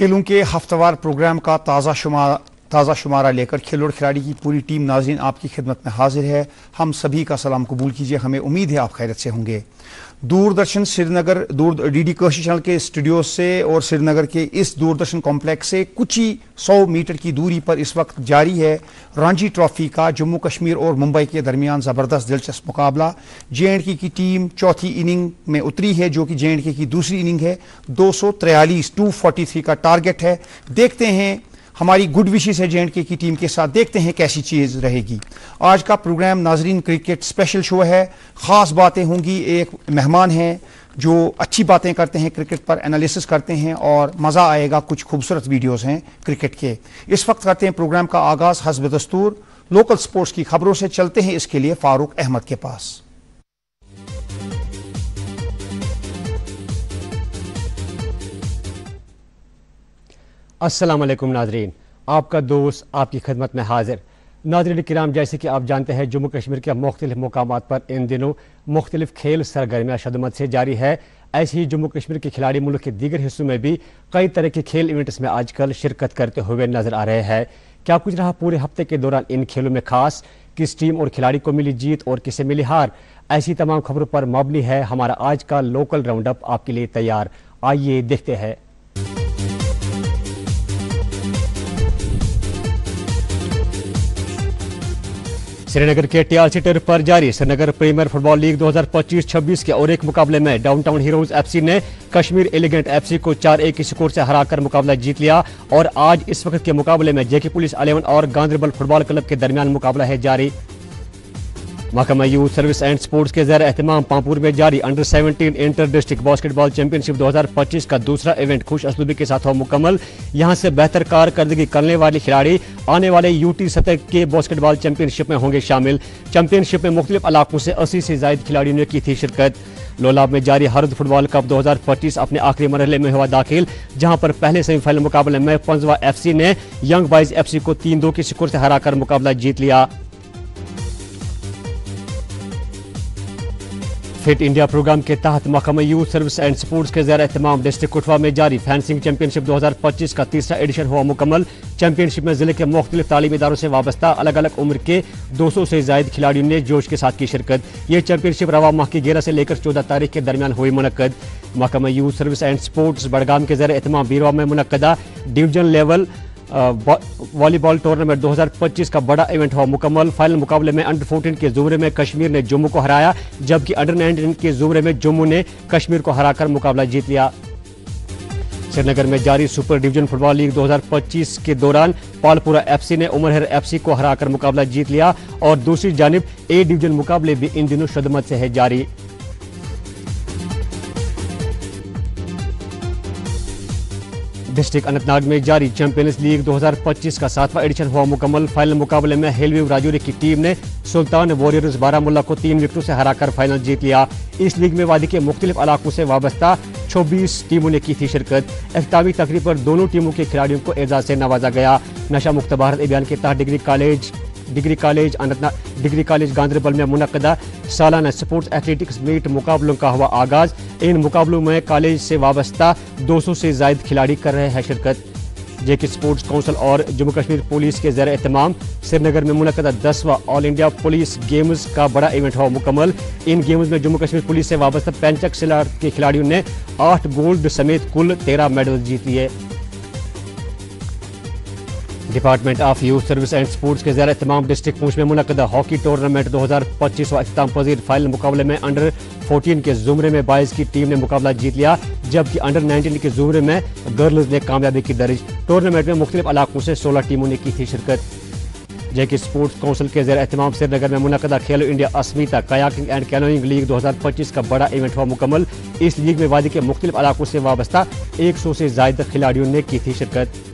खेलों के हफ्तावार प्रोग्राम का ताज़ा शुमारा लेकर खेल और खिलाड़ी की पूरी टीम नाज़रीन आपकी खिदमत में हाजिर है। हम सभी का सलाम कबूल कीजिए। हमें उम्मीद है आप खैरियत से होंगे। दूरदर्शन श्रीनगर डीडी कशी चैनल के स्टूडियो से और श्रीनगर के इस दूरदर्शन कॉम्प्लेक्स से कुछ ही 100 मीटर की दूरी पर इस वक्त जारी है रणजी ट्रॉफी का जम्मू कश्मीर और मुंबई के दरमियान ज़बरदस्त दिलचस्प मुकाबला। JNK की टीम चौथी इनिंग में उतरी है, जो कि JNK की दूसरी इनिंग है। 243 का टारगेट है। देखते हैं, हमारी गुड विशेस है JNK की टीम के साथ, देखते हैं कैसी चीज़ रहेगी। आज का प्रोग्राम नाजरीन क्रिकेट स्पेशल शो है। ख़ास बातें होंगी, एक मेहमान हैं जो अच्छी बातें करते हैं, क्रिकेट पर एनालिसिस करते हैं और मज़ा आएगा। कुछ खूबसूरत वीडियोस हैं क्रिकेट के। इस वक्त करते हैं प्रोग्राम का आगाज़ हस्ब दस्तूर लोकल स्पोर्ट्स की खबरों से। चलते हैं इसके लिए फारूक अहमद के पास। अस्सलाम वालेकुम नाजरीन, आपका दोस्त आपकी खिदमत में हाजिर। नाजरीन किराम, जैसे कि आप जानते हैं जम्मू कश्मीर के मुख्तलिफ मुकामात पर इन दिनों मुख्तलिफ खेल सरगर्मियाँ शदमत से जारी है। ऐसे ही जम्मू कश्मीर के खिलाड़ी मुल्क के दीगर हिस्सों में भी कई तरह के खेल इवेंट्स में आजकल शिरकत करते हुए नजर आ रहे हैं। क्या कुछ रहा पूरे हफ्ते के दौरान इन खेलों में खास, किस टीम और खिलाड़ी को मिली जीत और किसे मिली हार, ऐसी तमाम खबरों पर मबनी है हमारा आज का लोकल राउंड अप आपके लिए तैयार। आइए देखते हैं। श्रीनगर के TRC टर्फ पर जारी श्रीनगर प्रीमियर फुटबॉल लीग 2025-26 के और एक मुकाबले में डाउनटाउन हीरोज FC ने कश्मीर एलिगेंट FC को 4-1 के स्कोर से हराकर मुकाबला जीत लिया। और आज इस वक्त के मुकाबले में JK पुलिस 11 और गांधरबल फुटबॉल क्लब के दरमियान मुकाबला है जारी। महकमा यूथ सर्विस एंड स्पोर्ट्स के ज़ेर एहतमाम पामपुर में जारी under 17 inter district basketball championship 2025 का दूसरा इवेंट खुश असलूबी के साथ हुआ मुकम्मल। यहां से बेहतर कारकर्दगी करने वाले खिलाड़ी आने वाले UT सतह के बास्केटबॉल चैंपियनशिप में होंगे शामिल। चैंपियनशिप में मुख्तलिफ इलाकों से 80 से ज्यादा खिलाड़ियों ने की थी शिरकत। लोलाब में जारी हरद फुटबॉल कप 2025 अपने आखिरी मरहले में हुआ दाखिल, जहां पर पहले सेमीफाइनल मुकाबले में पंजवा FC ने यंग बॉयज FC को 3-2 के स्कोर से हराकर मुकाबला जीत लिया। फिट इंडिया प्रोग्राम के तहत महकमा यूथ सर्विस एंड स्पोर्ट्स के ज़ेर एहतमाम डिस्ट्रिक्ट कुटवा में जारी फेंसिंग चैंपियनशिप 2025 का तीसरा एडिशन हुआ मुकम्मल। चैंपियनशिप में जिले के मुख्तलिफ तालीमी इदारों से वाबस्ता अलग अलग उम्र के 200 से ज्यादा खिलाड़ियों ने जोश के साथ की शिरकत। ये चैंपियनशिप रवा माह की 11 से लेकर 14 तारीख के दरमियान हुई मुनक्कद। महकमा youth service and sports Budgam के ज़ेर एहतमाम बीरवा में मुनक्कदा डिवीजन लेवल वॉलीबॉल टूर्नामेंट 2025 का बड़ा इवेंट हुआ मुकम्मल। फाइनल मुकाबले में अंडर 14 के जुमरे में कश्मीर ने जम्मू को हराया, जबकि अंडर 19 के जुमरे में जम्मू ने कश्मीर को हराकर मुकाबला जीत लिया। श्रीनगर में जारी सुपर डिवीजन फुटबॉल लीग 2025 के दौरान पालपुरा FC ने उमरहर FC को हराकर मुकाबला जीत लिया। और दूसरी जानिब A डिवीजन मुकाबले भी इन दिनों शदमत से है जारी। डिस्ट्रिक्ट अनंतनाग में जारी चैंपियंस लीग 2025 का 7वां एडिशन हुआ मुकम्मल। फाइनल मुकाबले में हेलवी राजौरी की टीम ने सुल्तान वॉरियर्स बारामुल्ला को 3 विकेटों से हराकर फाइनल जीत लिया। इस लीग में वादी के मुख्तलिफ इलाकों से वाबस्ता 26 टीमों ने की थी शिरकत। इख्तितामी तकरीब पर दोनों टीमों के खिलाड़ियों को एजाज से नवाजा गया। नशा मुक्त भारत अभियान के तहत डिग्री कॉलेज गांधरबल में मुनक्कदा सालाना स्पोर्ट्स एथलेटिक्स मीट मुकाबलों का हुआ आगाज। इन मुकाबलों में कॉलेज से वाबस्ता 200 से ज्यादा खिलाड़ी कर रहे हैं शिरकत। JK स्पोर्ट्स काउंसिल और जम्मू कश्मीर पुलिस के ज़ेर एहतमाम श्रीनगर में मुनक्कदा 10वां ऑल इंडिया पुलिस गेम्स का बड़ा इवेंट हुआ मुकम्मल। इन गेम्स में जम्मू कश्मीर पुलिस से वाबस्ता 65 जिला के खिलाड़ियों ने 8 गोल्ड समेत कुल 13 मेडल जीत लिए। Department of youth service and sports के ज़ेर एहतमाम डिस्ट्रिक्ट पूंछ में मुनक्कदा हॉकी टूर्नामेंट 2025 व इख्तिताम पजीर फाइनल मुकाबले में अंडर 14 के जुमरे में बॉयज की टीम ने मुकाबला जीत लिया, जबकि अंडर 19 के जुमरे में गर्ल्स ने कामयाबी की दर्ज। टूर्नामेंट में मुख्तलिफ इलाकों से 16 टीमों ने की थी शिरकत। JK स्पोर्ट्स काउंसिल के ज़ेर एहतमाम श्रीनगर में मुनक्कदा खेलो India Asmita kayaking and canoeing league 2025 का बड़ा इवेंट हुआ मुकम्मल। इस लीग में वादी के मुख्तलिफ इलाकों से वाबस्ता 100 से ज्यादा खिलाड़ियों ने की थी शिरकत।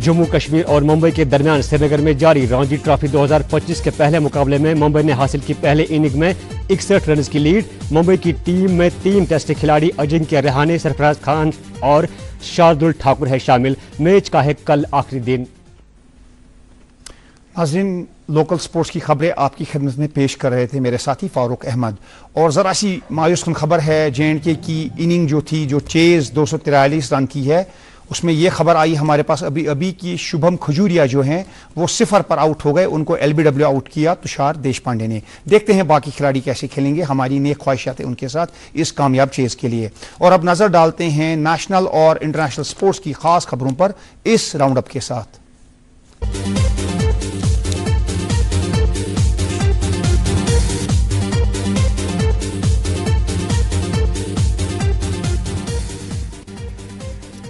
जम्मू कश्मीर और मुंबई के दरमियान श्रीनगर में जारी रणजी ट्रॉफी 2025 के पहले मुकाबले में मुंबई ने हासिल की पहले इनिंग में 61 रन की लीड। मुंबई की टीम में 3 टेस्ट खिलाड़ी अजिंक्य रहाणे, सरफराज खान और शार्दुल ठाकुर है शामिल। मैच का है कल आखिरी दिन। नाज़रीन, लोकल स्पोर्ट्स की खबरें आपकी खिदमत में पेश कर रहे थे मेरे साथी फारूक अहमद। और ज़रा सी मायूस कुन खबर है, J&K की इनिंग जो थी, जो चेज़ 243 रन की है, उसमें यह खबर आई हमारे पास अभी अभी कि शुभम खजूरिया जो हैं वो 0 पर आउट हो गए। उनको LBW आउट किया तुषार देशपांडे ने। देखते हैं बाकी खिलाड़ी कैसे खेलेंगे। हमारी नेक ख्वाहिशात उनके साथ इस कामयाब चेज़ के लिए। और अब नज़र डालते हैं नेशनल और इंटरनेशनल स्पोर्ट्स की खास खबरों पर इस राउंड अप के साथ।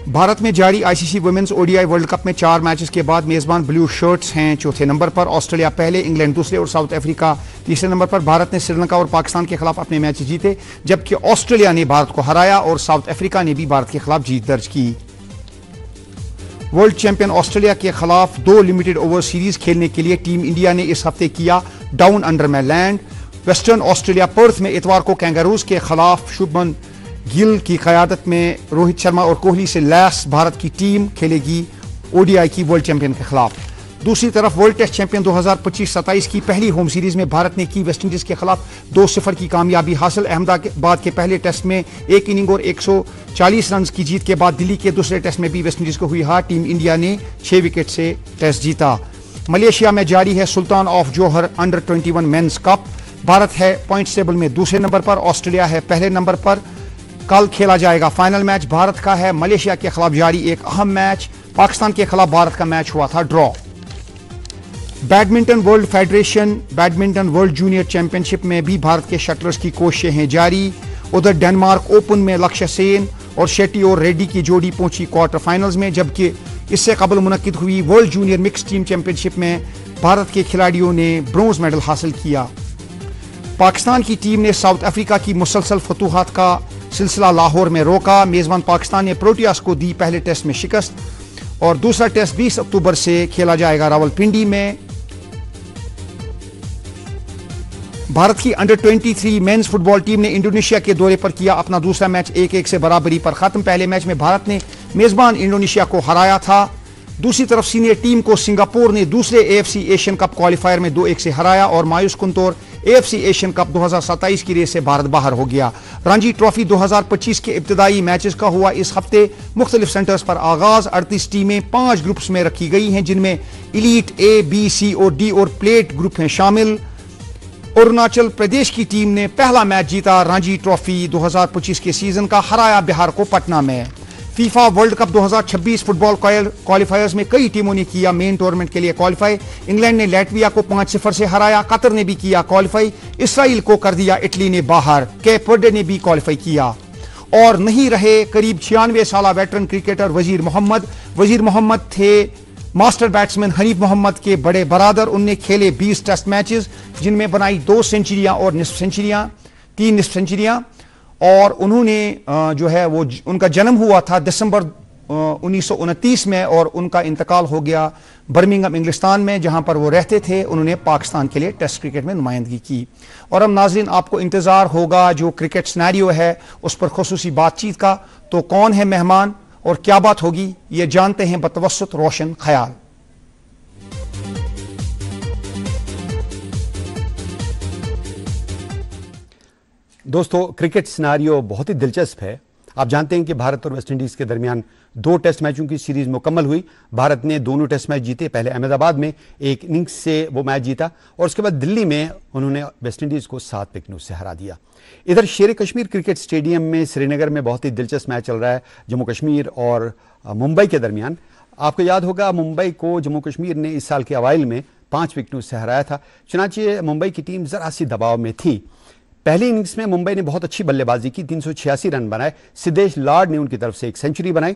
भारत में जारी ICC women's ODI world cup में 4 मैचेस के बाद मेजबान ब्लू शर्ट्स हैं चौथे नंबर पर, ऑस्ट्रेलिया पहले, इंग्लैंड दूसरे और साउथ अफ्रीका तीसरे नंबर पर। भारत ने श्रीलंका और पाकिस्तान के खिलाफ अपने मैच जीते, जबकि ऑस्ट्रेलिया ने भारत को हराया और साउथ अफ्रीका ने भी भारत के खिलाफ जीत दर्ज की। वर्ल्ड चैंपियन ऑस्ट्रेलिया के खिलाफ 2 लिमिटेड ओवर सीरीज खेलने के लिए टीम इंडिया ने इस हफ्ते किया डाउन अंडर में लैंड। वेस्टर्न ऑस्ट्रेलिया पर्थ में इतवार को कैंगारूज के खिलाफ शुभमन गिल की क़यादत में रोहित शर्मा और कोहली से लैस भारत की टीम खेलेगी ODI की वर्ल्ड चैंपियन के खिलाफ। दूसरी तरफ वर्ल्ड टेस्ट चैंपियन 2025-27 की पहली होम सीरीज में भारत ने की वेस्टइंडीज के खिलाफ 2-0 की कामयाबी हासिल। अहमदाबाद के पहले टेस्ट में 1 इनिंग और 140 रन की जीत के बाद दिल्ली के दूसरे टेस्ट में भी वेस्टइंडीज को हुई हार। टीम इंडिया ने 6 विकेट से टेस्ट जीता। मलेशिया में जारी है Sultan of Johor under 21 men's cup. Bharat है पॉइंट्स टेबल में दूसरे नंबर पर, ऑस्ट्रेलिया है पहले नंबर पर। कल खेला जाएगा फाइनल मैच, भारत का है मलेशिया के खिलाफ जारी एक अहम मैच। पाकिस्तान के खिलाफ भारत का मैच हुआ था draw. Badminton world federation badminton world junior championship में भी भारत के शटलर्स की कोशिशें हैं जारी। उधर डेनमार्क ओपन में लक्ष्य सेन और शेट्टी और रेड्डी की जोड़ी पहुंची क्वार्टर फाइनल्स में, जबकि इससे कबल मुनक्किद हुई world junior mix team championship में भारत के खिलाड़ियों ने ब्रोंज मेडल हासिल किया। पाकिस्तान की टीम ने साउथ अफ्रीका की मुसलसल फतूहात का सिलसिला लाहौर में रोका। मेजबान पाकिस्तान ने प्रोटियास को दी पहले टेस्ट में शिकस्त और दूसरा टेस्ट 20 अक्टूबर से खेला जाएगा रावलपिंडी में। भारत की अंडर 23 मेंस फुटबॉल टीम ने इंडोनेशिया के दौरे पर किया अपना दूसरा मैच 1-1 से बराबरी पर खत्म। पहले मैच में भारत ने मेजबान इंडोनेशिया को हराया था। दूसरी तरफ सीनियर टीम को सिंगापुर ने दूसरे AFC एशियन कप क्वालिफायर में 2-1 से हराया और मायूस कुन तौर AFC एशियन कप 2027 की रेस से भारत बाहर हो गया। रणजी ट्रॉफी 2025 के इब्तदाई मैचेस का हुआ इस हफ्ते मुख्तलिफ सेंटर्स पर आगाज। 38 टीमें 5 ग्रुप्स में रखी गई हैं, जिनमें इलीट A, B, C और D और प्लेट ग्रुप हैं शामिल। अरुणाचल प्रदेश की टीम ने पहला मैच जीता रणजी ट्रॉफी 2025 के सीजन का, हराया बिहार को पटना में। फीफा वर्ल्ड कप 2026 फुटबॉल क्वालिफायर्स में कई टीमों ने किया मेन टूर्नामेंट के लिए क्वालिफाई। इंग्लैंड ने लैटविया को 5-0 से हराया। कतर ने भी किया क्वालिफाई। इसराइल को कर दिया इटली ने बाहर। केप वर्डे ने भी क्वालिफाई किया। और नहीं रहे करीब 96 साल वेटरन क्रिकेटर वजीर मोहम्मद। वजीर मोहम्मद थे मास्टर बैट्समैन हनीफ मोहम्मद के बड़े बरादर। उनने खेले 20 टेस्ट मैचेस, जिनमें बनाई 2 सेंचुरियां और निस्फ सेंचुरियां, 3 निस्फ सेंचुरियां। और उन्होंने जो है वो उनका जन्म हुआ था दिसंबर 1929 में और उनका इंतकाल हो गया बर्मिंघम इंग्लिस्तान में, जहां पर वो रहते थे। उन्होंने पाकिस्तान के लिए टेस्ट क्रिकेट में नुमाइंदगी की। और अब नाजरीन आपको इंतजार होगा जो क्रिकेट सिनेरियो है उस पर खुसूसी बातचीत का। तो कौन है मेहमान और क्या बात होगी, ये जानते हैं बतवस्सुत रोशन ख्याल। दोस्तों, क्रिकेट सिनारियो बहुत ही दिलचस्प है। आप जानते हैं कि भारत और वेस्टइंडीज के दरमियान 2 टेस्ट मैचों की सीरीज मुकम्मल हुई। भारत ने दोनों टेस्ट मैच जीते। पहले अहमदाबाद में 1 इनिंग्स से वो मैच जीता और उसके बाद दिल्ली में उन्होंने वेस्टइंडीज को 7 विकेटों से हरा दिया। इधर शेर कश्मीर क्रिकेट स्टेडियम में श्रीनगर में बहुत ही दिलचस्प मैच चल रहा है जम्मू कश्मीर और मुंबई के दरमियान। आपको याद होगा मुंबई को जम्मू कश्मीर ने इस साल के अवाइल में 5 विकेटों से हराया था। चुनांचे मुंबई की टीम जरा सी दबाव में थी। पहली इनिंग्स में मुंबई ने बहुत अच्छी बल्लेबाजी की, 386 रन बनाए। सिद्धेश लाड ने उनकी तरफ से 1 सेंचुरी बनाई।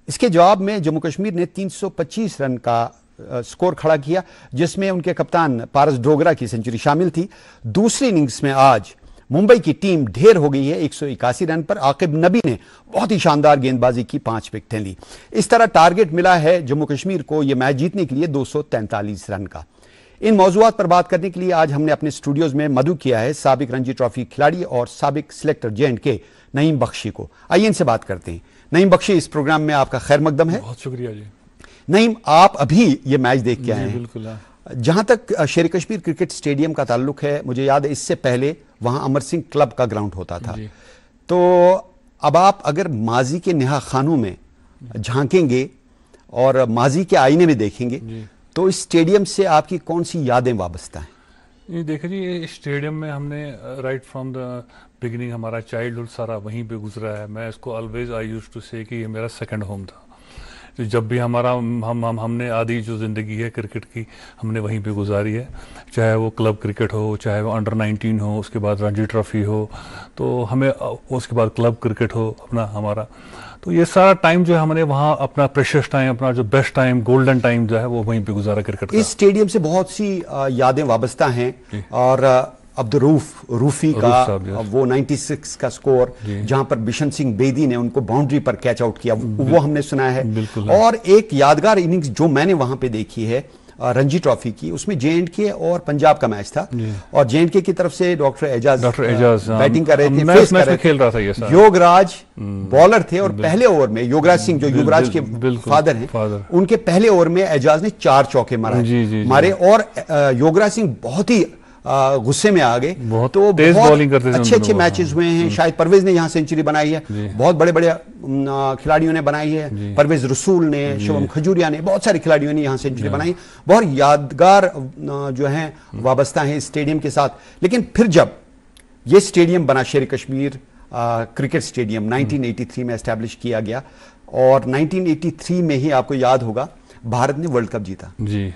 इसके जवाब में जम्मू कश्मीर ने 325 रन का स्कोर खड़ा किया, जिसमें उनके कप्तान पारस डोगरा की सेंचुरी शामिल थी। दूसरी इनिंग्स में आज मुंबई की टीम ढेर हो गई है 181 रन पर। आकिब नबी ने बहुत ही शानदार गेंदबाजी की, 5 विकेटें ली। इस तरह टारगेट मिला है जम्मू कश्मीर को यह मैच जीतने के लिए 243 रन का। इन मौजूआत पर बात करने के लिए आज हमने अपने स्टूडियोज में मदु किया है साबिक रणजी ट्रॉफी खिलाड़ी और साबिक सिलेक्टर J&K नईम बख्शी को। आइए इनसे बात करते हैं। नईम बख्शी, इस प्रोग्राम में आपका खैर मकदम है। बहुत शुक्रिया जी। नईम, आप अभी ये मैच देख के आए हैं। बिल्कुल। जहां तक शेर कश्मीर क्रिकेट स्टेडियम का ताल्लुक है, मुझे याद है इससे पहले वहां अमर सिंह क्लब का ग्राउंड होता था। तो अब आप अगर माजी के नेहा खानों में झांकेंगे और माजी के आईने में देखेंगे तो इस स्टेडियम से आपकी कौन सी यादें वाबस्ता हैं? ये देखिए जी, ये स्टेडियम में हमने राइट फ्रॉम द बिगिनिंग हमारा चाइल्डहुड सारा वहीं पे गुजरा है। मैं इसको ऑलवेज आई यूज्ड टू से कि ये मेरा सेकंड होम था। तो जब भी हमारा हमने आधी जो ज़िंदगी है क्रिकेट की हमने वहीं पे गुजारी है, चाहे वो क्लब क्रिकेट हो, चाहे वो अंडर 19 हो, उसके बाद रणजी ट्रॉफी हो, तो हमें उसके बाद क्लब क्रिकेट हो अपना हमारा। तो ये सारा टाइम जो है हमने वहाँ अपना प्रेशियस टाइम, अपना जो बेस्ट टाइम, गोल्डन टाइम जो है वो वहीं पे गुजारा क्रिकेट का। इस स्टेडियम से बहुत सी यादें वाबस्ता हैं और रूफी का वो 96 का स्कोर जहां पर बिशन सिंह बेदी ने उनको बाउंड्री पर कैच आउट किया, वो हमने सुना है। और एक यादगार इनिंग्स जो मैंने वहां पे देखी है रणजी ट्रॉफी की, उसमें जे.एंड.के और पंजाब का मैच था और जे.एंड.के की तरफ से डॉक्टर एजाज बैटिंग कर रहे थे, फेस कर रहे थे, खेल रहा था ये सारा। योगराज बॉलर थे और पहले ओवर में युवराज सिंह जो युवराज के फादर हैं, उनके पहले ओवर में एजाज ने 4 चौके मारे और युवराज सिंह बहुत ही गुस्से में आ गए। तो बहुत अच्छे मैचेस हुए हैं। शायद परवेज ने यहाँ सेंचुरी बनाई है, बहुत बड़े बड़े खिलाड़ियों ने बनाई है, परवेज रसूल ने, शिवम खजूरिया ने, बहुत सारे खिलाड़ियों ने यहाँ सेंचुरी बनाई। बहुत यादगार जो है वाबस्ता है इस स्टेडियम के साथ। लेकिन फिर जब ये स्टेडियम बना, शेर कश्मीर क्रिकेट स्टेडियम 1983 में एस्टैब्लिश किया गया और 1983 में ही आपको याद होगा भारत ने वर्ल्ड कप जीता जी।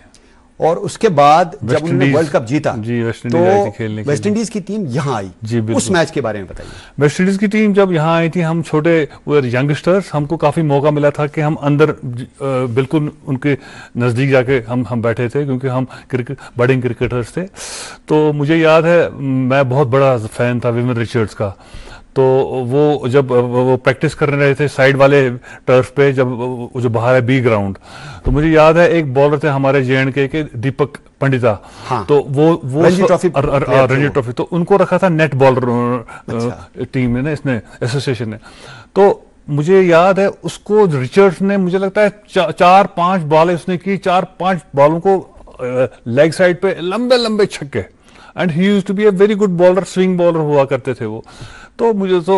और उसके बाद जब उन्होंने वर्ल्ड कप जीता तो वेस्ट इंडीज की टीम यहाँ आई जी। उस मैच के बारे में बताइए। वेस्ट इंडीज की टीम जब यहाँ आई थी, हम छोटे यंगस्टर्स, हमको काफी मौका मिला था कि हम अंदर बिल्कुल उनके नजदीक जाके हम बैठे थे, क्योंकि हम बड़े क्रिकेटर्स थे। तो मुझे याद है मैं बहुत बड़ा फैन था विवियन रिचर्ड्स का। तो वो जब वो प्रैक्टिस करने रहे थे साइड वाले टर्फ पे, जब जो बाहर है बी ग्राउंड, तो मुझे याद है एक बॉलर थे हमारे जे.एंड.के के दीपक पंडिता। तो वो रणजी ट्रॉफी तो उनको रखा था नेट बॉलर टीम ने, इसने एसोसिएशन ने। तो मुझे याद है उसको रिचर्ड्स ने, मुझे लगता है 4-5 बॉलें उसने की, 4-5 बॉलों को लेग साइड पे लंबे लंबे छक्के। And he used to be a very good bowler, swing bowler हुआ करते थे वो। तो मुझे तो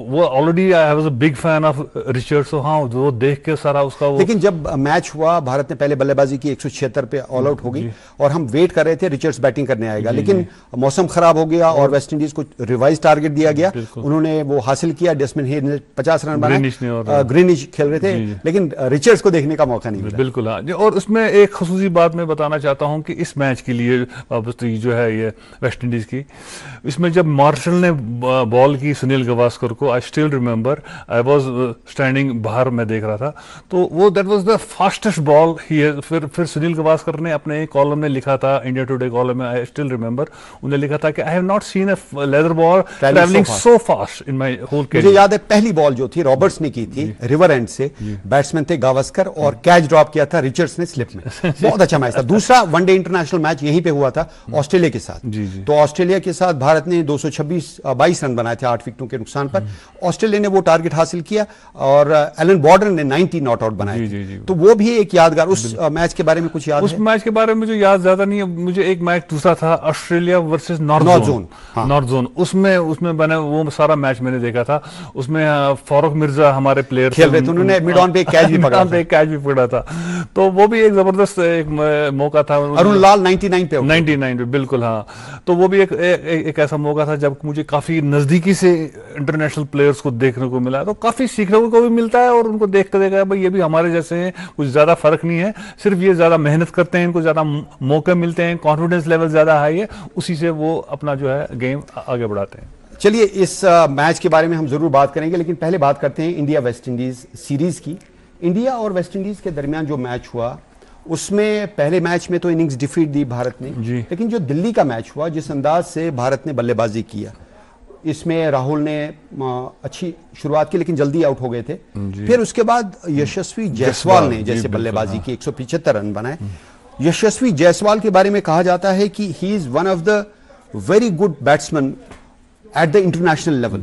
वो already I was a big fan of Richards. तो हाँ, वो देख के सारा उसका वो। लेकिन जब मैच हुआ, भारत ने पहले बल्लेबाजी की, 176 पे ऑल आउट हो गई और हम वेट कर रहे थे रिचर्ड्स बैटिंग करने आएगा, लेकिन मौसम खराब हो गया और वेस्ट इंडीज को रिवाइज टारगेट दिया गया। उन्होंने वो हासिल किया, डेस्मंड हेड ने 50 रन बनाए, ग्रीनिश खेल रहे थे, लेकिन रिचर्ड्स को देखने का मौका नहीं मिला। बिल्कुल हाँ। और उसमें एक खसूसी बात मैं बताना चाहता हूँ कि इस मैच के लिए जो है ये वेस्ट इंडीज की, इसमें जब मार्शल ने बॉल की सुनील गावस्कर को, I still remember, I was standing बाहर, मैं देख रहा था, तो वो that was the fastest ball ही। फिर सुनील गावस्कर ने अपने कॉलम में लिखा था, इंडिया टुडे कॉलम में, आई स्टिल रिमेंबर, उन्हें लिखा था कि I have not seen a leather ball travelling so fast in my whole career. मुझे याद है पहली बॉल जो थी रॉबर्ट्स ने की थी रिवर एंड से, बैट्समैन थे गावस्कर और कैच ड्रॉप किया था रिचर्ड्स ने स्लिप में। बहुत अच्छा मैच था। दूसरा वनडे इंटरनेशनल मैच यहीं पे हुआ था ऑस्ट्रेलिया के साथ। तो ऑस्ट्रेलिया के साथ भारत ने 222 रन बनाए थे 8 विकेटों के नुकसान पर। ऑस्ट्रेलिया ने वो टारगेट हासिल किया और एलन बॉर्डर ने 90 नॉट आउट बनाए। तो वो भी एक यादगार। उस मैच के बारे में कुछ याद है? उस मैच के बारे में मुझे याद ज्यादा नहीं है। मुझे एक मैच दूसरा था ऑस्ट्रेलिया वर्सेस नॉर्थ जोन, उसमें मैंने वो सारा मैच मैंने देखा था। उसमें फारूक मिर्जा हमारे प्लेयर खेल रहे थे, उन्होंने मिड ऑन पे कैच भी पकड़ा था। तो वो भी एक जबरदस्त एक मौका था। अरुण लाल 99 पे बिल्कुल हाँ। तो वो भी एक ऐसा मौका था जब मुझे काफी नजदीकी से इंटरनेशनल प्लेयर्स को देखने को मिला। तो काफी सीखने को भी मिलता है और उनको देख कर देखा भाई ये भी हमारे जैसे हैं, कुछ ज्यादा फर्क नहीं है, सिर्फ ये ज्यादा मेहनत करते हैं, इनको ज्यादा मौके मिलते हैं, कॉन्फिडेंस लेवल ज्यादा हाई है, उसी से वो अपना जो है गेम आगे बढ़ाते हैं। चलिए इस मैच के बारे में हम जरूर बात करेंगे, लेकिन पहले बात करते हैं इंडिया वेस्ट इंडीज सीरीज की। इंडिया और वेस्ट इंडीज के दरमियान जो मैच हुआ, उसमें पहले मैच में तो इनिंग्स डिफीट दी भारत ने, लेकिन जो दिल्ली का मैच हुआ, जिस अंदाज से भारत ने बल्लेबाजी किया, इसमें राहुल ने अच्छी शुरुआत की लेकिन जल्दी आउट हो गए थे। फिर उसके बाद यशस्वी जायसवाल ने जैसे बल्लेबाजी की, 175 रन बनाए। यशस्वी जायसवाल के बारे में कहा जाता है कि he is one of the very good batsman at the international level.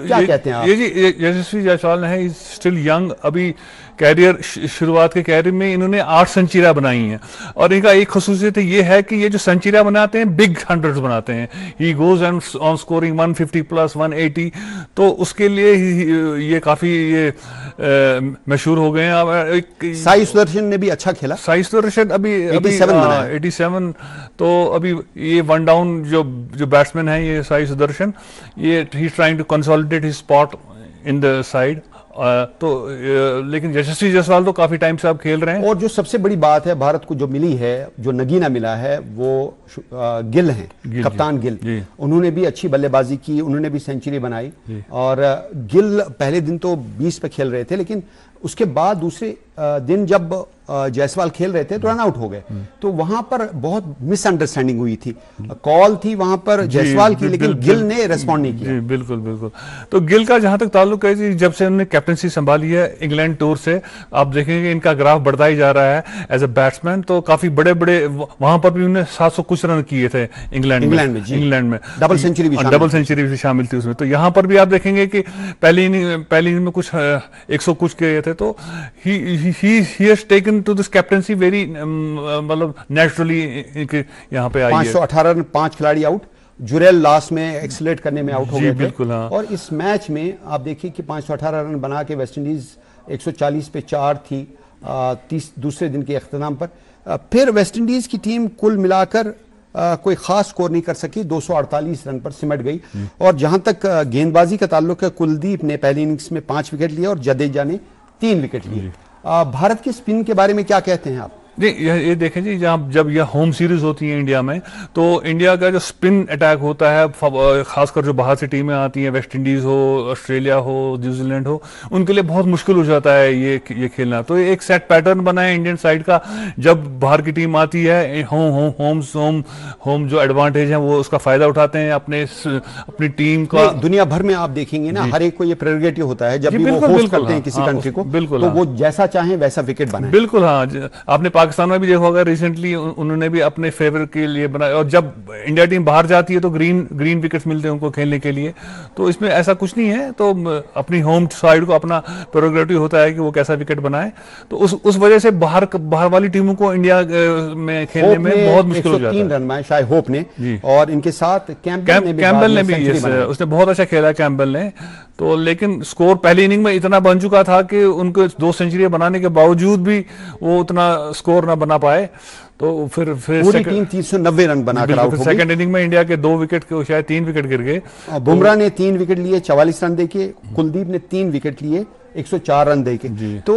क्या कहते हैं आप? ये जी यशस्वी जायसवाल है, स्टिल यंग, अभी कैरियर शुरुआत के कैरियर में इन्होंने 8 सेंचुरियां बनाई हैं। और इनका एक खसूसियत ये है कि ये जो सेंचुरियां बनाते हैं बिग हंड्रेड्स बनाते हैं। He goes and on scoring 150 plus 180, तो उसके लिए ये काफी ये मशहूर हो गए हैं। साई सुदर्शन ने भी अच्छा खेला। साई सुदर्शन अभी 87, तो अभी ये वन डाउन जो बैट्समैन है ये साई सुदर्शन, ये he trying to consolidate his spot in the side. तो लेकिन यशस्वी जायसवाल तो काफी टाइम से आप खेल रहे हैं। और जो सबसे बड़ी बात है भारत को जो मिली है, जो नगीना मिला है, वो गिल हैं, कप्तान गिल। उन्होंने भी अच्छी बल्लेबाजी की, उन्होंने भी सेंचुरी बनाई। और गिल पहले दिन तो 20 पे खेल रहे थे, लेकिन उसके बाद दूसरे दिन जब जायसवाल खेल रहे थे तो रन आउट हो गए। तो वहां पर बहुत मिसअंडरस्टैंडिंग हुई थी, कॉल थी वहां पर जायसवाल की, लेकिन गिल ने रेस्पॉन्ड नहीं किया। जी बिल्कुल बिल्कुल। तो गिल का जहां तक ताल्लुक है जी, जब से उन्होंने कैप्टनसी संभाली है इंग्लैंड टूर से, आप देखेंगे इनका ग्राफ बढ़ता ही जा रहा है एज ए बैट्समैन। तो काफी बड़े बड़े वहां पर भी उन्होंने 700 कुछ रन किए थे इंग्लैंड में डबल सेंचुरी भी शामिल थी उसमें। तो यहां पर भी आप देखेंगे कि पहली इनिंग में कुछ 100 कुछ किए थे। तो he has taken to this captaincy very मतलब नेचुरली यहाँ पे आई है। 518 रन, 5 खिलाड़ी आउट। जुरेल लास्ट में एक्सीलरेट करने में आउट हो गए थे। बिल्कुल हाँ। और इस मैच में आप देखिए कि 518 रन बना के वेस्टइंडीज 140 पे 4 थी 30 दूसरे दिन के अख्ताम पर। फिर वेस्टइंडीज की टीम कुल मिलाकर कोई खास स्कोर नहीं कर सकी, 248 रन पर सिमट गई। और जहां तक गेंदबाजी का ताल्लुक है, कुलदीप ने पहली इनिंग्स में 5 विकेट लिए और जडेजा ने 3 विकेट लिए। भारत के स्पिन के बारे में क्या कहते हैं आप? ये देखें जी, जब यह होम सीरीज होती है इंडिया में, तो इंडिया का जो स्पिन अटैक होता है, खासकर जो बाहर से टीमें आती हैं, वेस्ट इंडीज हो, ऑस्ट्रेलिया हो, न्यूजीलैंड हो, उनके लिए बहुत मुश्किल हो जाता है ये खेलना। तो एक सेट पैटर्न बना है इंडियन साइड का, जब बाहर की टीम आती है, होम जो एडवांटेज है वो उसका फायदा उठाते हैं अपनी टीम का। दुनिया भर में आप देखेंगे ना, हर एक को ये प्रेरोगेटिव होता है, जब भी वो होस्ट करते हैं किसी कंट्री को, तो वो जैसा चाहें वैसा विकेट बनाए। बिल्कुल हाँ। आपने पाकिस्तान में भी देखा होगा, रिसेंटली उन्होंने भी अपने फेवर के लिए बनाया। और जब इंडिया टीम बाहर जाती है तो ग्रीन विकेट्स मिलते हैं उनको खेलने के लिए। तो इसमें ऐसा कुछ नहीं है। तो अपनी होम साइड को अपना प्रेरोगेटिव होता है कि वो कैसा विकेट बनाए। तो उस वजह से बाहर वाली टीमों को इंडिया में खेलने में बहुत मुश्किल हो जाता है। 3 रन बनाए शायद होप ने, और इनके साथ कैम्बल ने भी उसने बहुत अच्छा खेला कैम्बल ने। तो लेकिन स्कोर पहली इनिंग में इतना बन चुका था कि उनको 2 सेंचुरी बनाने के बावजूद भी वो उतना स्कोर ना बना पाए। तो फिर पूरी टीम 390 रन बनाकर आउट हो गई। सेकंड इनिंग में इंडिया के 2 विकेट के शायद 3 विकेट गिर गए। बुमराह ने 3 विकेट लिए 44 रन देके, कुलदीप ने 3 विकेट लिए 104 रन देके। तो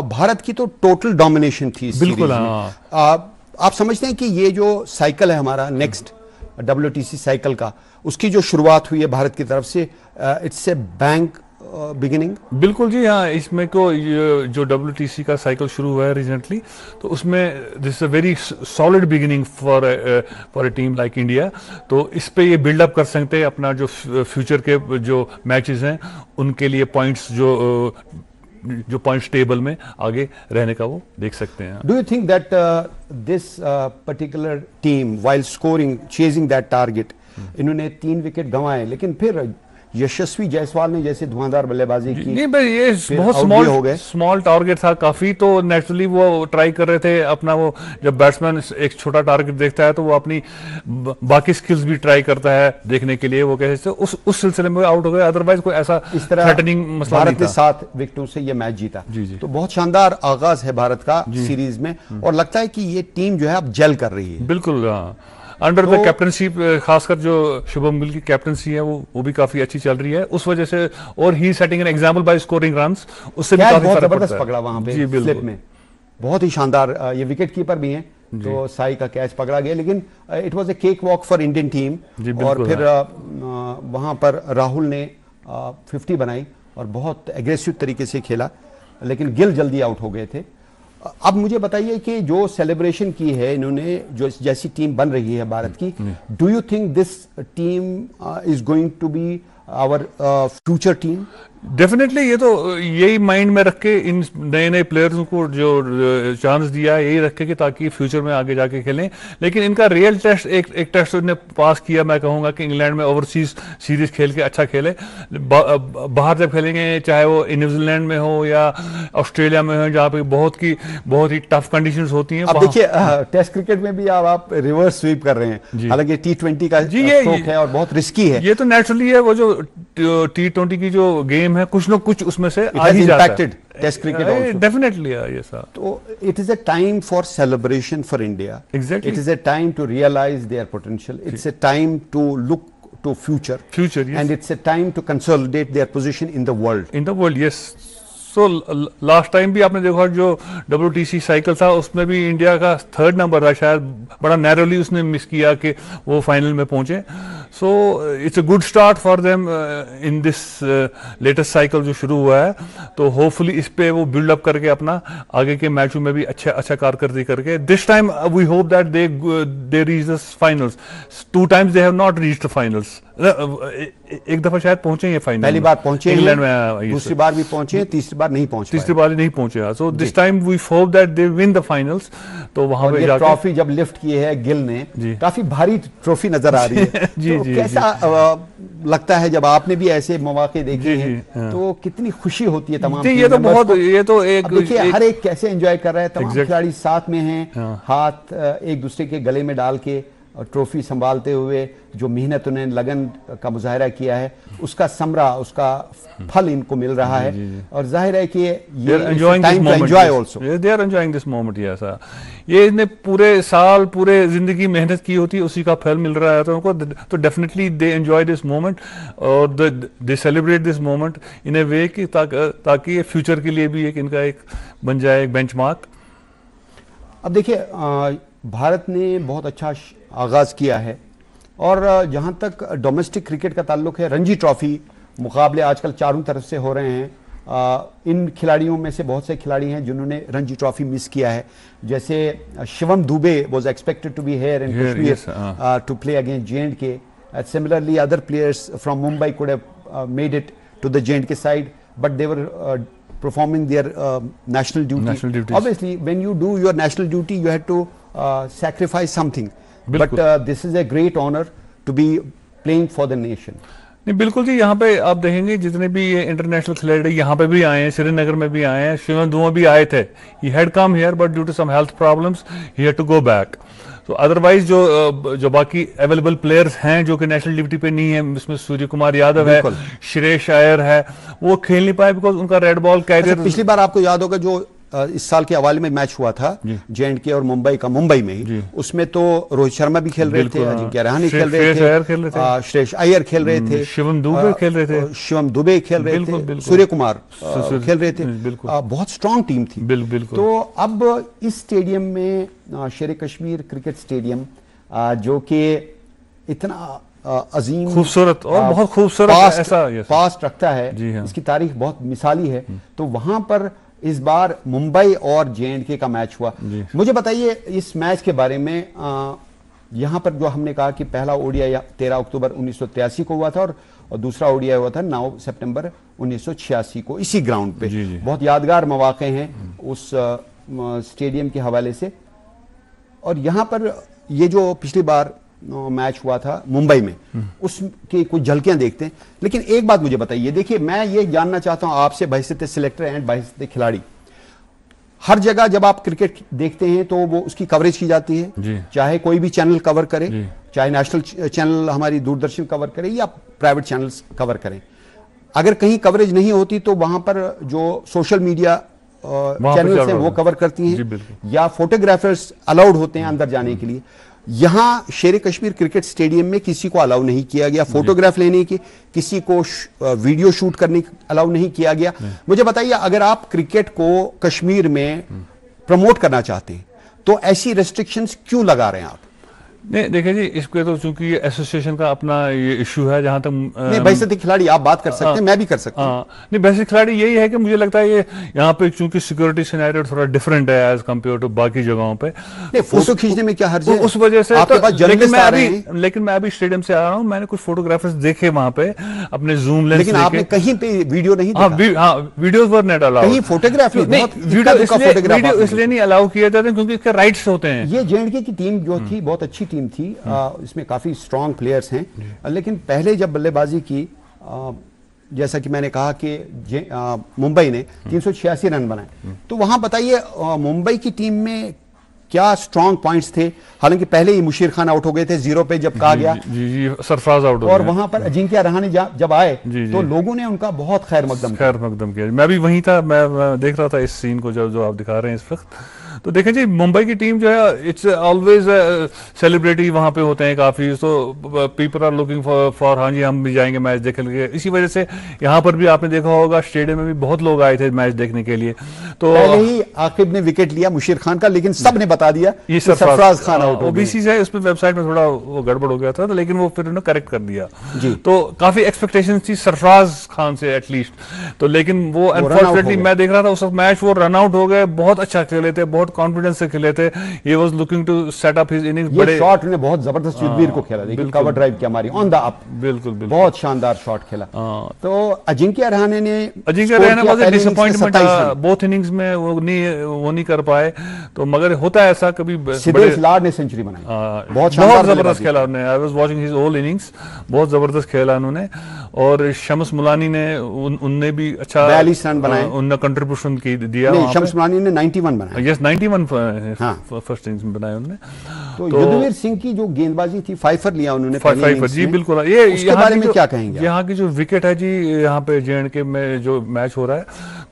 भारत की तो टोटल डोमिनेशन थी इस बिल्कुल सीरीज में। आप समझते हैं कि ये जो साइकिल है हमारा नेक्स्ट WTC साइकिल का, उसकी जो शुरुआत हुई है भारत की तरफ से, इट्स ए बैंक बिगिनिंग? बिल्कुल जी हाँ। इसमें को जो WTC का साइकिल शुरू हुआ है रिसेंटली, तो उसमें this a very solid beginning for a team like India. तो इस पे ये बिल्डअप कर सकते हैं अपना जो फ्यूचर के जो मैचेस हैं उनके लिए पॉइंट्स जो पॉइंट्स टेबल में आगे रहने का वो देख सकते हैं। Do you think that this particular team while scoring chasing that target, इन्होंने 3 विकेट गंवाए, लेकिन फिर यशस्वी जायसवाल ने जैसे धुआंधार बल्लेबाजी की, नहीं भाई ये बहुत स्मॉल टारगेट था काफी। तो नेचुरली वो ट्राई कर रहे थे अपना, वो जब बैट्समैन एक छोटा टारगेट देखता है तो वो अपनी बाकी स्किल्स भी ट्राई करता है देखने के लिए वो कैसे उस सिलसिले में आउट हो गए। अदरवाइज कोई ऐसा इस तरह थ्रेटनिंग मसला भारत ने 7 विकेटों से ये मैच जीता। तो बहुत शानदार आगाज है भारत का सीरीज में, और लगता है कि ये टीम जो है अब जेल कर रही है। बिल्कुल अंडर द कैप्टनसी, खासकर जो शुभम गिल की कैप्टनसी है वो भी काफी अच्छी चल रही है उस वजह से। और he setting an example by scoring runs, उससे भी काफी फर्क जबरदस्त पकड़ा वहां पे स्लिप में, बहुत ही शानदार। ये विकेट कीपर भी हैं, तो साई का कैच पकड़ा गया, लेकिन it was a cake walk for Indian team. और फिर वहां पर राहुल ने 50 बनाई और बहुत एग्रेसिव तरीके से खेला, लेकिन गिल जल्दी आउट हो गए थे। अब मुझे बताइए कि जो सेलिब्रेशन की है इन्होंने, जो जैसी टीम बन रही है भारत की, do you think this team is going to be our future team? Definitely ये तो यही माइंड में रख के इन नए नए प्लेयर्स को जो चांस दिया है, यही रख के कि ताकि फ्यूचर में आगे जाके खेलें। लेकिन इनका रियल टेस्ट एक टेस्ट उन्हें पास किया, मैं कहूँगा कि इंग्लैंड में ओवरसीज सीरीज खेल के अच्छा खेले। बाहर जब खेलेंगे, चाहे वो न्यूजीलैंड में हो या ऑस्ट्रेलिया में हो, जहाँ पे बहुत ही टफ कंडीशंस होती हैं। अब देखिए टेस्ट क्रिकेट में भी आप रिवर्स स्वीप कर रहे हैं, हालांकि T20 का स्ट्रोक है और बहुत रिस्की है। ये तो नेचुरली है, वो जो T20 की जो गेम है, कुछ न कुछ उसमें से आ ही जाता है। Test cricket also. Definitely, yes sir. तो it is a time for celebration for India. Exactly. It is a time to realize their potential. It's a time to look to future. Future, yes. And it's a time to consolidate their position in the world. In the world, yes. तो last time भी आपने देखा जो WTC cycle था, उसमें भी India का 3rd number था, शायद बड़ा नैरोली उसने मिस किया कि वो फाइनल में पहुंचे। So it's a good start for them in this latest cycle जो शुरू हुआ है। तो होपफुली इस पे वो बिल्डअप करके अपना आगे के मैचों में भी अच्छा कारकर्दगी करके, this time we hope that they reach the finals. 2 times they have not reached the finals. एक दफा शायद पहुंचे ये फाइनल, पहली बार पहुंचे इंग्लैंड में, दूसरी बार भी पहुंचे, तीसरी बार नहीं पहुंचे। So this time we hope that they win the finals. तो वहां पे जाके ट्रॉफी जब लिफ्ट की है गिल ने, काफी भारी ट्रॉफी नजर आ रही है। जी, तो जी, कैसा लगता है जब आपने भी ऐसे मौके देखे हैं, तो कितनी खुशी होती है तमाम? ये तो बहुत, ये तो एक देखिए हर एक कैसे एंजॉय कर रहा है, तमाम खिलाड़ी साथ में हैं, हाथ एक दूसरे के गले में डाल के और ट्रॉफी संभालते हुए जो मेहनत उन्हें लगन का मुजाहरा किया है, उसका समरा, उसका फल इनको मिल रहा है। और जाहिर है कि ये time to enjoy also, they are enjoying this moment. Yes, ये इन्हें पूरे साल पूरे जिंदगी मेहनत की होती है, उसी का फल मिल रहा है तो उनको। तो definitely they enjoy this moment और they celebrate this moment in a way कि ताकि ये फ्यूचर के लिए भी एक इनका एक बन जाए एक बेंचमार्क। अब देखिए भारत ने बहुत अच्छा आगाज किया है और जहां तक डोमेस्टिक क्रिकेट का ताल्लुक है, रणजी ट्रॉफी मुकाबले आजकल चारों तरफ से हो रहे हैं। इन खिलाड़ियों में से बहुत से खिलाड़ी हैं जिन्होंने रणजी ट्रॉफी मिस किया है, जैसे Shivam Dube was expected to be here in Kashmir to play against J&K. Similarly, other players from Mumbai could have made it to the J&K side, but they were performing their national duty. Obviously, when you do your national duty, you have to sacrifice something. But this is a great honor to be playing for the nation. नहीं, बिल्कुल जी। यहाँ पे आप देखेंगे जितने भी ये international खिलाड़ी यहाँ पे भी आए हैं, श्रीनगर में भी आए हैं, शिवम दुबे भी आए थे। He had come here, but due to some health problems, he had to go back. तो अदरवाइज जो बाकी अवेलेबल प्लेयर्स हैं जो कि नेशनल ड्यूटी पे नहीं है, इसमें सूर्य कुमार यादव है, श्रेयस अय्यर है, वो खेल नहीं पाए बिकॉज उनका रेड बॉल कैरियर। पिछली बार आपको याद होगा जो इस साल के हवाले में मैच हुआ था J&K और मुंबई का, मुंबई में ही, उसमें तो रोहित शर्मा भी खेल रहे थे, अजिंक्य रहाणे खेल रहे थे, श्रेयस अय्यर खेल रहे थे, शिवम दुबे खेल रहे थे, सूर्य कुमार खेल रहे थे। बहुत स्ट्रांग टीम थी। तो अब इस स्टेडियम में शेर कश्मीर क्रिकेट स्टेडियम जो कि इतना अजीम, खूबसूरत और बहुत खूबसूरत पास्ट रखता है, इसकी तारीख बहुत मिसाली है। तो वहां पर इस बार मुंबई और J&K का मैच हुआ। मुझे बताइए इस मैच के बारे में। यहाँ पर जो हमने कहा कि पहला ODI 13 अक्टूबर 1983 को हुआ था और दूसरा ODI हुआ था 9 सितंबर 1986 को इसी ग्राउंड पे। बहुत यादगार मौके हैं उस स्टेडियम के हवाले से। और यहाँ पर ये जो पिछली बार मैच हुआ था मुंबई में, उसकी कुछ झलकियां देखते हैं। लेकिन एक बात मुझे बताइए, देखिए मैं ये जानना चाहता हूं आपसे बहैसियत सिलेक्टर एंड बहैसियत खिलाड़ी, हर जगह जब आप क्रिकेट देखते हैं तो वो उसकी कवरेज की जाती है, चाहे कोई भी चैनल कवर करे, चाहे नेशनल चैनल हमारी दूरदर्शन कवर करे या प्राइवेट चैनल्स कवर करें। अगर कहीं कवरेज नहीं होती तो वहां पर जो सोशल मीडिया चैनल्स हैं वो कवर करती हैं या फोटोग्राफर्स अलाउड होते हैं अंदर जाने के लिए। यहां शेर कश्मीर क्रिकेट स्टेडियम में किसी को अलाउ नहीं किया गया फोटोग्राफ लेने की, किसी को वीडियो शूट करने अलाउ नहीं किया गया। मुझे बताइए, अगर आप क्रिकेट को कश्मीर में प्रमोट करना चाहते हैं तो ऐसी रेस्ट्रिक्शंस क्यों लगा रहे हैं आप? नहीं देखिए जी, इसके तो चूंकि ये एसोसिएशन का अपना ये इशू है, जहां तक नहीं बैसिक खिलाड़ी आप बात कर सकते हैं, मैं भी कर सकता हूं। नहीं बैसिक खिलाड़ी यही है कि मुझे लगता है ये यहाँ पे चूंकि सिक्योरिटी सिनेरियो थोड़ा डिफरेंट है एज कम्पेयर टू बाकी जगहों पे। नहीं फोटो खींचने में क्या हर्ज है? उस वजह से आपके पास जर्नलिस्ट आ रहे हैं। लेकिन मैं अभी स्टेडियम से आ रहा हूँ, मैंने कुछ फोटोग्राफर्स देखे वहां पे अपने जूम लेंस, लेकिन आपने कहीं पे वीडियो नहीं देखा? Videos were not allowed. कहीं फोटोग्राफी वीडियो इसलिए नहीं अलाउ किया जाता क्योंकि इसके राइट्स होते हैं। ये जेएनके की टीम जो थी बहुत अच्छी टीम थी, इसमें काफी स्ट्रांग प्लेयर्स हैं, लेकिन पहले जब बल्लेबाजी की, जैसा कि मैंने कहा कि मुंबई ने 386 रन बनाए, तो वहां बताइए मुंबई की टीम में क्या स्ट्रांग पॉइंट्स थे? हालांकि पहले ही मुशीर खान आउट हो गए थे 0 पे जब कहा गया, जी सरफराज आउट हो और वहां पर अजिंक्य रहाणे जब आए तो लोगों ने उनका बहुत खैर मकदम किया। मैं भी वहीं था, मैं देख रहा था इस सीन को जो आप दिखा रहे हैं इस वक्त। तो देखें जी, मुंबई की टीम जो है इट्स ऑलवेज सेलिब्रिटी वहां पे होते हैं काफी, तो पीपल आर लुकिंग फॉर हाँ जी हम भी जाएंगे मैच देखने। इसी वजह से यहाँ पर भी आपने देखा होगा स्टेडियम में भी बहुत लोग आए थे मैच देखने के लिए। तो पहले ही आकिब ने विकेट लिया मुशीर खान का, लेकिन सब ने बता दिया ये सरफराज खान आउट हो गए। ओबीसी से उस पर वेबसाइट में थोड़ा वो गड़बड़ हो गया था, तो लेकिन वो फिर उन्होंने करेक्ट कर दिया जी। तो काफी एक्सपेक्टेशन थी सरफराज खान से एटलीस्ट, तो लेकिन वो अनफॉर्चुनेटली मैं देख रहा था उस मैच वो रन आउट हो गए। बहुत अच्छा खेले थे, बहुत कॉन्फिडेंस से खेले थे। He was looking to set up his innings. बड़े शॉट ने बहुत जबरदस्त युद्धवीर को खेला, देखिए कवर ड्राइव किया हमारी ऑन द अप, बिल्कुल बहुत शानदार शॉट खेला। तो अजिंक्य रहाणे ने was a disappointment both innings में, वो नहीं कर पाए। तो मगर होता है ऐसा कभी। सिद्धेश लाड ने सेंचुरी बनाई, बहुत जबरदस्त खेला उन्होंने। I was watching his whole innings, बहुत जबरदस्त खेला उन्होंने। और शम्स मुलानी ने उनने भी अच्छा 42 रन बनाए, उन्होंने कंट्रीब्यूशन दिया। शम्स मुलानी ने 91 बनाए, यस 91 फर्स्ट इनिंग्स में बनाए उन्होंने। तो युद्धवीर सिंह की जो गेंदबाजी थी, 5 लिया उन्होंने, 5 जी बिल्कुल। ये उसके बारे में क्या कहेंगे? यहाँ की जो विकेट है जी, यहाँ पे जेएंडके में जो मैच हो रहा है,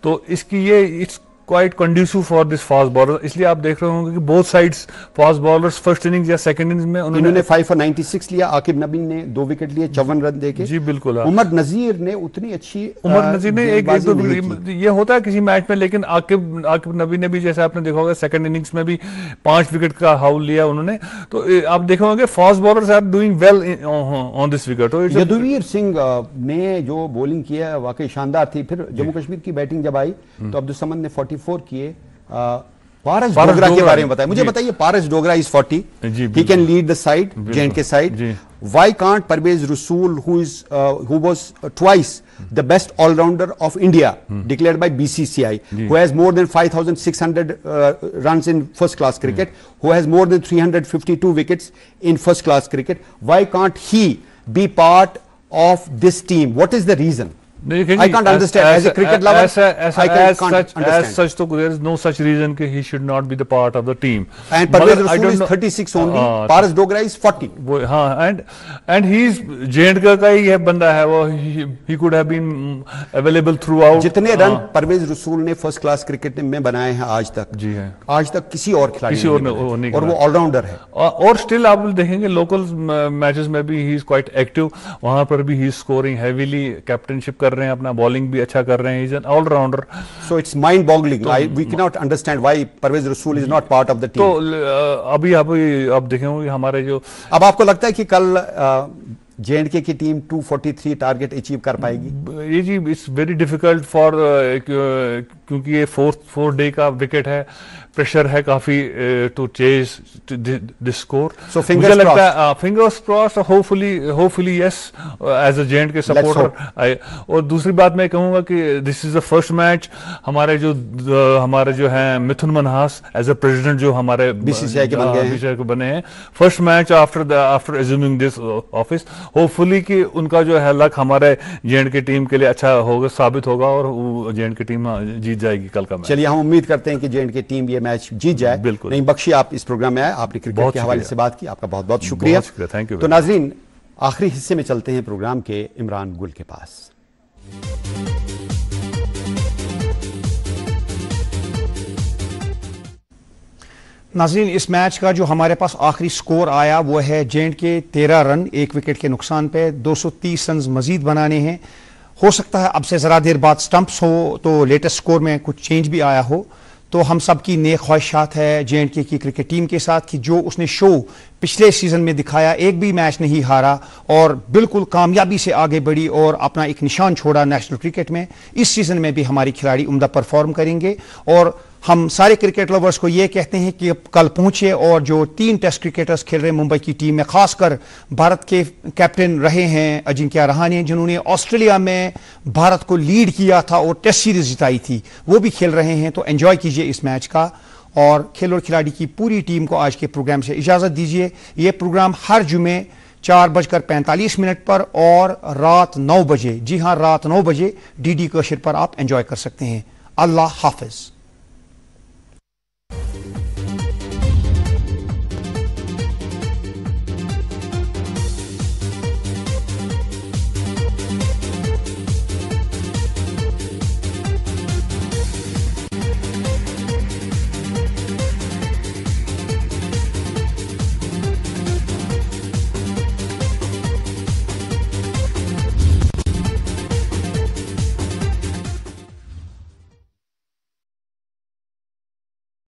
तो इसकी ये it's quite conducive for this fast bowler. इसलिए आप देख रहे होंगे कि both sides fast bowlers first innings या सेकंड इनिंग्स में उन्होंने 5 for 96 लिया। आकिब नबी ने 2 विकेट लिए 54 रन देके। जी बिल्कुल। उमर नजीर ने उतनी अच्छी, उमर नजीर ने एक दो, ये होता है किसी मैच में, लेकिन आकिब नबी ने भी जैसे आपने देखा होगा सेकंड इनिंग्स में भी 5 विकेट का हाउल लिया उन्होंने। तो आप देखोगे fast bowlers are doing well on this wicket. Yudhvir Singh ने जो बॉलिंग किया है वाकई शानदार थी। फिर जम्मू कश्मीर की बैटिंग जब आई तो अब्दुल समद ने 44 किए। पारस डोगरा के बारे में बताइए, मुझे बताइए। Paras Dogra is 40, he can lead the side, J and K side. Why can't Parvez Rasool, who was twice the best all-rounder of India, declared by BCCI, who has more than 5,600 runs in first-class cricket, who has more than 352 wickets in first-class cricket, why can't he be part of this team? What is the reason? I can't understand. As a cricket lover, I can't understand. As such, so there is no such reason that he should not be the part of the team. And Parvez Rasool is 36 only. Paras Dogra is 40. हाँ, and he is J&K का ही है बंदा है वो. He could have been available throughout. जितने run Parvez रसूल ने first class cricket में बनाए हैं आज तक, जी है, आज तक किसी और खिलाड़ी नहीं, और वो ऑलराउंडर है। और स्टिल आप देखेंगे लोकल मैचेस में भी ही इज क्वाइट एक्टिव, वहां पर भी he is scoring heavily, captaincy कर रहे हैं, अपना बॉलिंग भी अच्छा कर रहे हैं, is an all-rounder. So it's mind boggling, we can not understand why Parvez Rasool is not part of the team. तो अभी आप देखेंगे हमारे जो, अब आपको लगता है कि कल जेएंडके की टीम 243 टारगेट अचीव कर पाएगी? ये जी इट्स वेरी डिफिकल्ट फॉर, क्योंकि ये फोर्थ डे का विकेट है, प्रेशर है काफी to chase this score. So मुझे लगता है fingers crossed, hopefully yes, as a J and K supporter. और दूसरी बात मैं कहूंगा कि this is the first match हमारे जो हैं Mithun Manhas as a president जो हमारे बीसीसीआई के बने हैं, first match after assuming this office, hopefully कि उनका जो है लक हमारे जेएंडके टीम के लिए अच्छा होगा, साबित होगा, और जेएंडके टीम जीत जाएगी कल का मैच। चलिए हम उम्मीद करते हैं कि जेएंडके टीम ये मैच जीत जाए। बिल्कुल। नहीं बख्शी, आप इस प्रोग्राम में आए, आपने क्रिकेट के हवाले से बात की, आपका बहुत बहुत शुक्रिया। Thank you. तो नाजरीन, आखिरी हिस्से में चलते हैं प्रोग्राम के इमरान गुल के पास। नाज़रीन, इस मैच का जो हमारे पास आखिरी स्कोर आया वो है जेएंडके 13 रन 1 विकेट के नुकसान पे, 230 रन मजीद बनाने हैं। हो सकता है अब से ज़रा देर बाद स्टंप्स हो तो लेटेस्ट स्कोर में कुछ चेंज भी आया हो। तो हम सब की नेक ख्वाहिशात है J&K की क्रिकेट टीम के साथ कि जो उसने शो पिछले सीजन में दिखाया, एक भी मैच नहीं हारा और बिल्कुल कामयाबी से आगे बढ़ी और अपना एक निशान छोड़ा नेशनल क्रिकेट में। इस सीजन में भी हमारी खिलाड़ी उम्दा परफॉर्म करेंगे और हम सारे क्रिकेट लवर्स को ये कहते हैं कि कल पहुंचे और जो 3 टेस्ट क्रिकेटर्स खेल रहे हैं मुंबई की टीम में, खासकर भारत के कैप्टन रहे हैं अजिंक्य रहाणे, जिन्होंने ऑस्ट्रेलिया में भारत को लीड किया था और टेस्ट सीरीज जिताई थी, वो भी खेल रहे हैं। तो एंजॉय कीजिए इस मैच का और खेल और खिलाड़ी की पूरी टीम को आज के प्रोग्राम से इजाजत दीजिए। ये प्रोग्राम हर जुमे 4:45 पर और रात 9 बजे, जी हाँ रात 9 बजे DD कशिर पर आप एंजॉय कर सकते हैं। अल्लाह हाफिज।